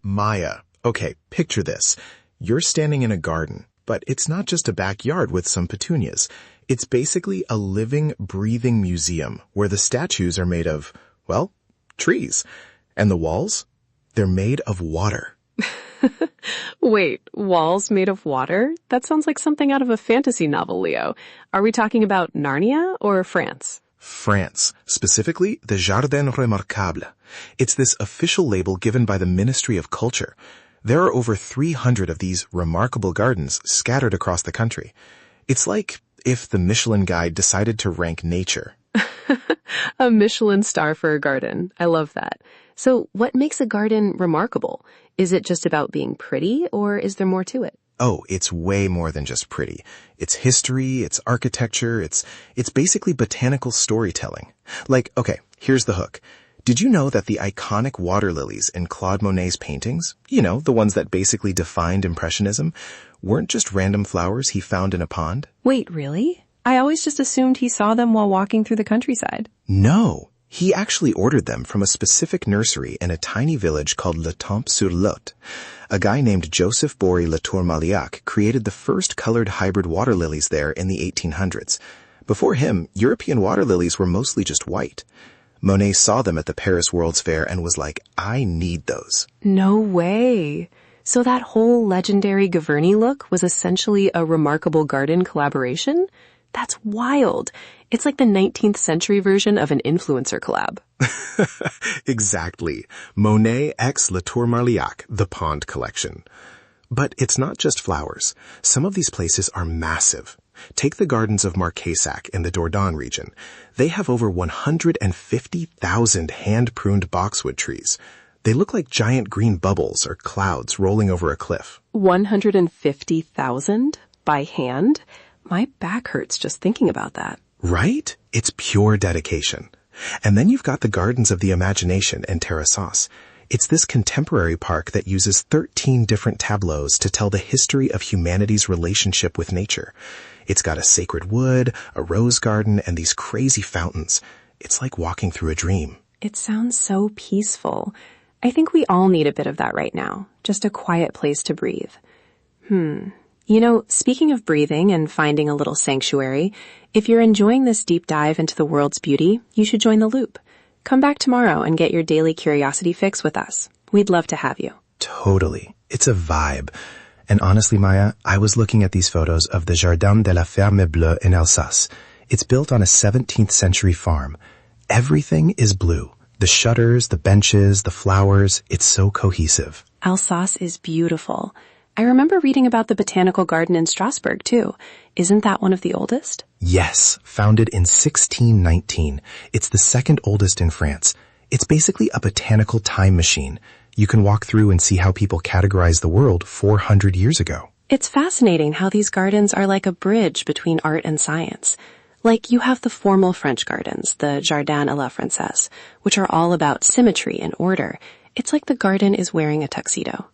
Maya, okay, picture this. You're standing in a garden, but it's not just a backyard with some petunias. It's basically a living, breathing museum where the statues are made of, well, trees. And the walls? They're made of water. Wait, walls made of water? That sounds like something out of a fantasy novel, Leo. Are we talking about Narnia or France? France, specifically the Jardin Remarquable. It's this official label given by the Ministry of Culture. There are over 300 of these remarkable gardens scattered across the country. It's like if the Michelin Guide decided to rank nature. A Michelin star for a garden. I love that. So what makes a garden remarkable? Is it just about being pretty, or is there more to it? Oh, it's way more than just pretty. It's history, it's architecture, it's basically botanical storytelling. Like, okay, here's the hook. Did you know that the iconic water lilies in Claude Monet's paintings, the ones that basically defined Impressionism, weren't just random flowers he found in a pond? Wait, really? I always just assumed he saw them while walking through the countryside. No. He actually ordered them from a specific nursery in a tiny village called Le Temps-sur-Lot. A guy named Joseph Bory Latour-Malillac created the first colored hybrid water lilies there in the 1800s. Before him, European water lilies were mostly just white. Monet saw them at the Paris World's Fair and was like, I need those. No way. So that whole legendary Gaverny look was essentially a remarkable garden collaboration? That's wild. It's like the 19th century version of an influencer collab. Exactly. Monet x Latour-Malillac, the Pond Collection. But it's not just flowers. Some of these places are massive. Take the gardens of Marqueyssac in the Dordogne region. They have over 150,000 hand-pruned boxwood trees. They look like giant green bubbles or clouds rolling over a cliff. 150,000? By hand? My back hurts just thinking about that. Right? It's pure dedication. And then you've got the Gardens of the Imagination in Terrassos. It's this contemporary park that uses 13 different tableaus to tell the history of humanity's relationship with nature. It's got a sacred wood, a rose garden, and these crazy fountains. It's like walking through a dream. It sounds so peaceful. I think we all need a bit of that right now. Just a quiet place to breathe. Speaking of breathing and finding a little sanctuary, if you're enjoying this deep dive into the world's beauty, you should join the loop. Come back tomorrow and get your daily curiosity fix with us. We'd love to have you. Totally. It's a vibe. And honestly, Maya, I was looking at these photos of the Jardin de la Ferme Bleue in Alsace. It's built on a 17th century farm. Everything is blue. The shutters, the benches, the flowers, it's so cohesive. Alsace is beautiful. I remember reading about the botanical garden in Strasbourg, too. Isn't that one of the oldest? Yes, founded in 1619. It's the second oldest in France. It's basically a botanical time machine. You can walk through and see how people categorized the world 400 years ago. It's fascinating how these gardens are like a bridge between art and science. Like you have the formal French gardens, the Jardin à la Française, which are all about symmetry and order. It's like the garden is wearing a tuxedo.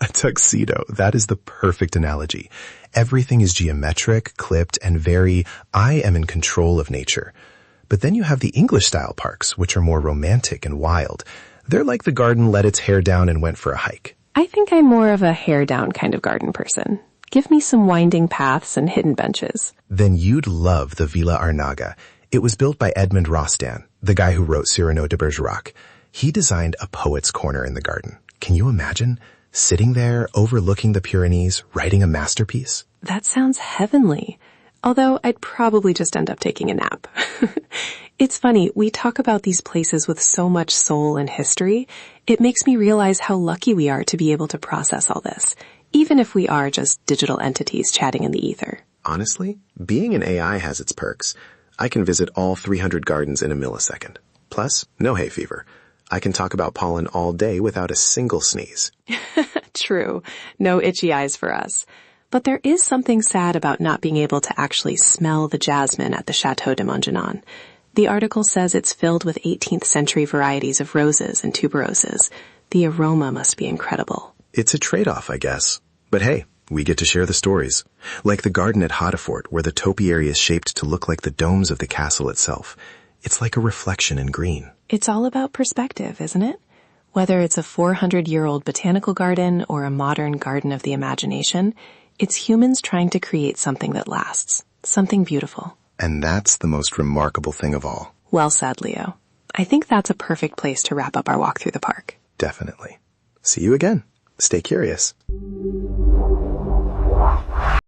A tuxedo. That is the perfect analogy. Everything is geometric, clipped, and very, I am in control of nature. But then you have the English-style parks, which are more romantic and wild. They're like the garden let its hair down and went for a hike. I think I'm more of a hair-down kind of garden person. Give me some winding paths and hidden benches. Then you'd love the Villa Arnaga. It was built by Edmond Rostand, the guy who wrote Cyrano de Bergerac. He designed a poet's corner in the garden. Can you imagine? Sitting there, overlooking the Pyrenees, writing a masterpiece? That sounds heavenly. Although I'd probably just end up taking a nap. It's funny, we talk about these places with so much soul and history. It makes me realize how lucky we are to be able to process all this, even if we are just digital entities chatting in the ether. Honestly, being an AI has its perks. I can visit all 300 gardens in a millisecond. Plus, no hay fever. I can talk about pollen all day without a single sneeze. True. No itchy eyes for us. But there is something sad about not being able to actually smell the jasmine at the Château de Montgenon. The article says it's filled with 18th century varieties of roses and tuberoses. The aroma must be incredible. It's a trade-off, I guess. But hey, we get to share the stories. Like the garden at Hautefort, where the topiary is shaped to look like the domes of the castle itself. It's like a reflection in green. It's all about perspective, isn't it? Whether it's a 400-year-old botanical garden or a modern garden of the imagination, it's humans trying to create something that lasts, something beautiful. And that's the most remarkable thing of all. Well said, Leo. I think that's a perfect place to wrap up our walk through the park. Definitely. See you again. Stay curious.